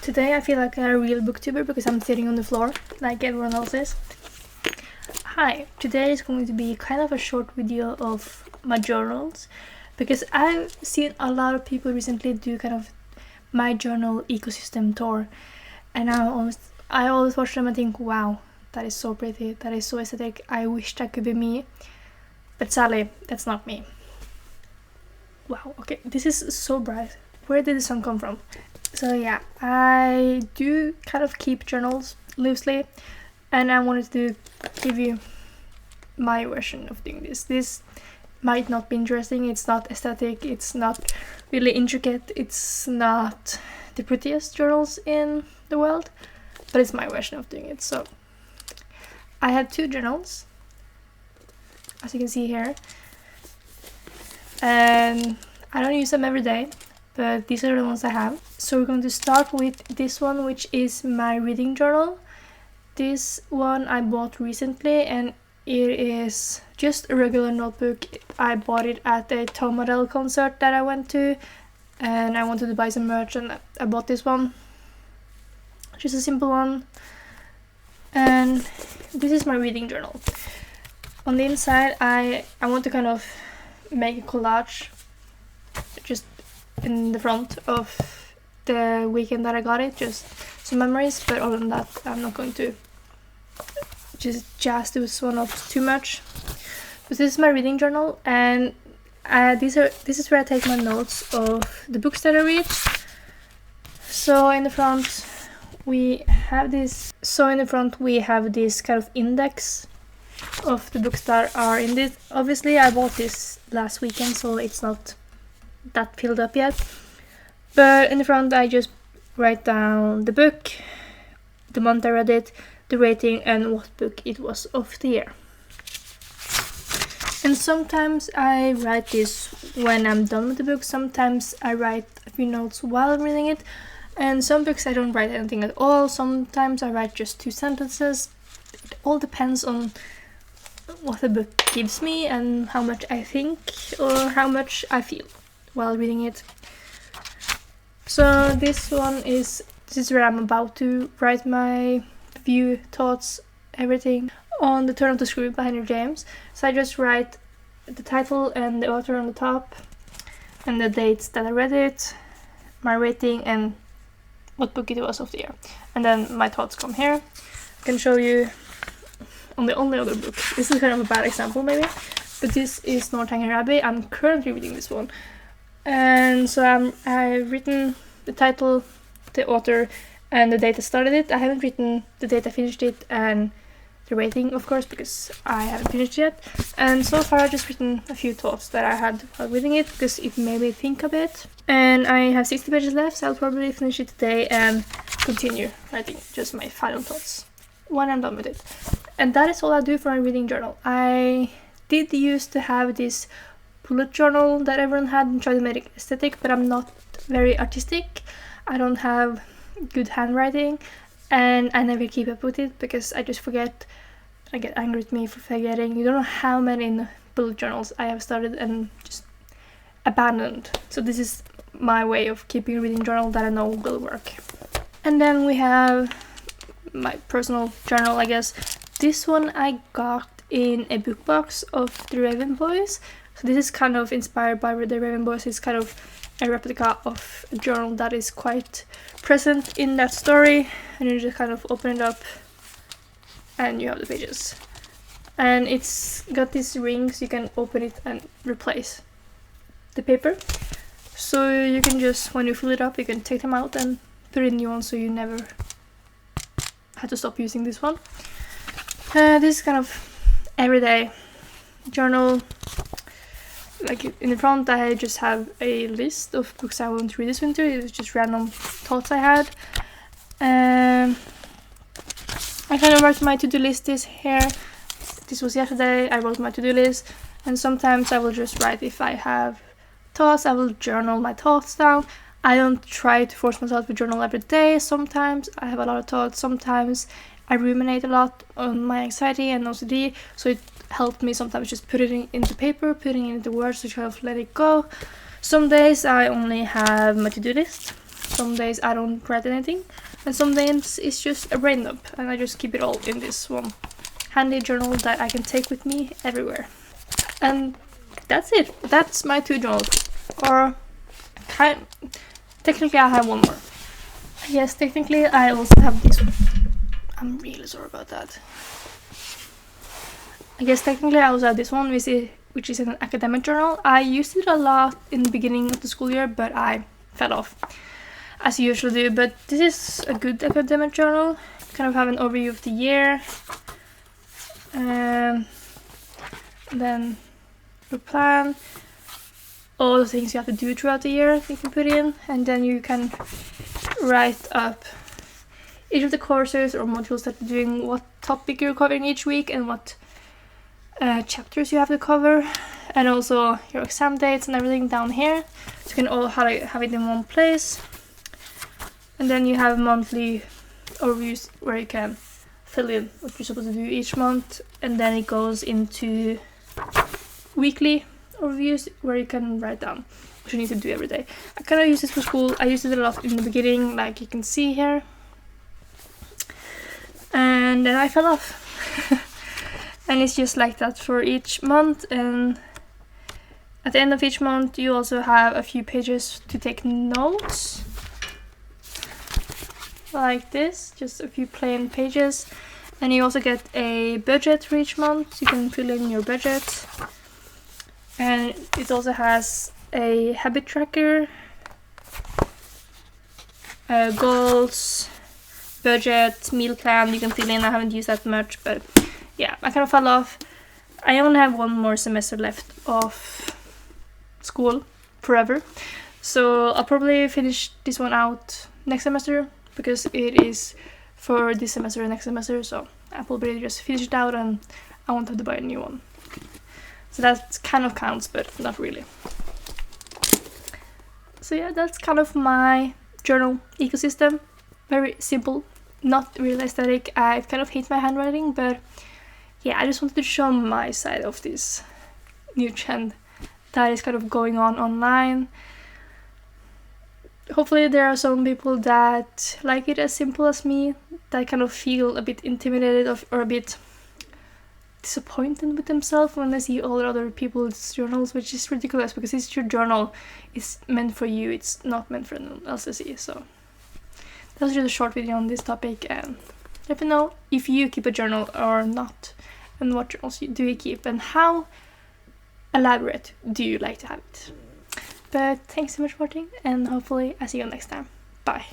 Today I feel like a real booktuber because I'm sitting on the floor like everyone else is. Hi, today is going to be kind of a short video of my journals because I've seen a lot of people recently do kind of my journal ecosystem tour, and I always watch them and think, wow, that is so pretty, that is so aesthetic, I wish that could be me, but sadly that's not me. Wow, okay, this is so bright. Where did the sun come from? So yeah, I do kind of keep journals loosely, and I wanted to give you my version of doing this. This might not be interesting, it's not aesthetic, it's not really intricate, it's not the prettiest journals in the world, but it's my version of doing it. So I have two journals, as you can see here, and I don't use them every day, but these are the ones I have. So we're going to start with this one, which is my reading journal. This one I bought recently, and it is just a regular notebook. I bought it at a Tom Odell concert that I went to, and I wanted to buy some merch, and I bought this one. Just a simple one. And this is my reading journal. On the inside, I want to kind of make a collage just in the front of the weekend that I got it, just some memories, but other than that I'm not going to just jazz this one up too much. But this is my reading journal, and this is where I take my notes of the books that I read. So in the front we have this kind of index of the books that are in this. Obviously I bought this last weekend, so it's not that filled up yet, but in the front I just write down the book, the month I read it, the rating, and what book it was of the year. And sometimes I write this when I'm done with the book, sometimes I write a few notes while I'm reading it, and some books I don't write anything at all. Sometimes I write just 2 sentences. It all depends on what the book gives me and how much I think or how much I feel while reading it. So this is where I'm about to write my view, thoughts, everything on The Turn of the Screw by Henry James. So I just write the title and the author on the top, and the dates that I read it, my rating, and what book it was of the year. And then my thoughts come here. I can show you on the only other book. This is kind of a bad example maybe, but this is Northanger Abbey. I'm currently reading this one. And so I've written the title, the author, and the date I started it. I haven't written the date I finished it and the rating, of course, because I haven't finished yet. And so far I've just written a few thoughts that I had while reading it, because it made me think a bit. And I have 60 pages left, so I'll probably finish it today and continue writing just my final thoughts when I'm done with it. And that is all I do for my reading journal. I did used to have this bullet journal that everyone had and try to make it aesthetic, but I'm not very artistic. I don't have good handwriting, and I never keep up with it because I just forget. I get angry at me for forgetting. You don't know how many bullet journals I have started and just abandoned. So this is my way of keeping a reading journal that I know will work. And then we have my personal journal, I guess. This one I got in a book box of The Raven Boys. So this is kind of inspired by The Raven Boys. It's kind of a replica of a journal that is quite present in that story, and you just kind of open it up and you have the pages. And it's got these rings, you can open it and replace the paper. So you can just, when you fill it up, you can take them out and put in new ones, so you never had to stop using this one. This is kind of everyday journal. Like in the front I just have a list of books I want to read this winter. It was just random thoughts I had. I kind of write my to-do list this here. This was yesterday, I wrote my to-do list, and sometimes I will just write if I have thoughts. I will journal my thoughts down. I don't try to force myself to journal every day. Sometimes I have a lot of thoughts, sometimes I ruminate a lot on my anxiety and OCD, so it helped me sometimes just put it into paper, putting it into words to kind of let it go. Some days I only have my to-do list, Some days I don't write anything, and some days it's just a brain dump, and I just keep it all in this one handy journal that I can take with me everywhere. And that's it. That's my 2 journals. Or technically I have one more. Yes, technically I also have this one. I'm really sorry about that. I guess technically I also have this one, which is an academic journal. I used it a lot in the beginning of the school year, but I fell off, as you usually do. But this is a good academic journal. Kind of have an overview of the year. Then your plan, all the things you have to do throughout the year you can put in, and then you can write up each of the courses or modules that you're doing, what topic you're covering each week, and what chapters you have to cover, and also your exam dates and everything down here, so you can all have it in one place. And then you have monthly overviews where you can fill in what you're supposed to do each month, and then it goes into weekly overviews where you can write down what you need to do every day. I kind of use this for school. I used it a lot in the beginning, like you can see here, and then I fell off. And it's just like that for each month, and at the end of each month you also have a few pages to take notes, like this, just a few plain pages. And you also get a budget for each month, you can fill in your budget. And it also has a habit tracker, goals, budget, meal plan you can fill in. I haven't used that much, but yeah, I kind of fell off. I only have 1 more semester left of school forever, so I'll probably finish this one out next semester, because it is for this semester and next semester, so I'll probably just finish it out and I won't have to buy a new one. So that kind of counts, but not really. So yeah, that's kind of my journal ecosystem. Very simple, not really aesthetic. I kind of hate my handwriting, but yeah, I just wanted to show my side of this new trend that is kind of going on online. Hopefully there are some people that like it as simple as me, that kind of feel a bit intimidated or a bit disappointed with themselves when they see all the other people's journals, which is ridiculous, because it's your journal, it's meant for you, it's not meant for anyone else to see. So that was just a short video on this topic, and let me know if you keep a journal or not, and what journals do you keep, and how elaborate do you like to have it. But thanks so much for watching, and hopefully I see you next time. Bye.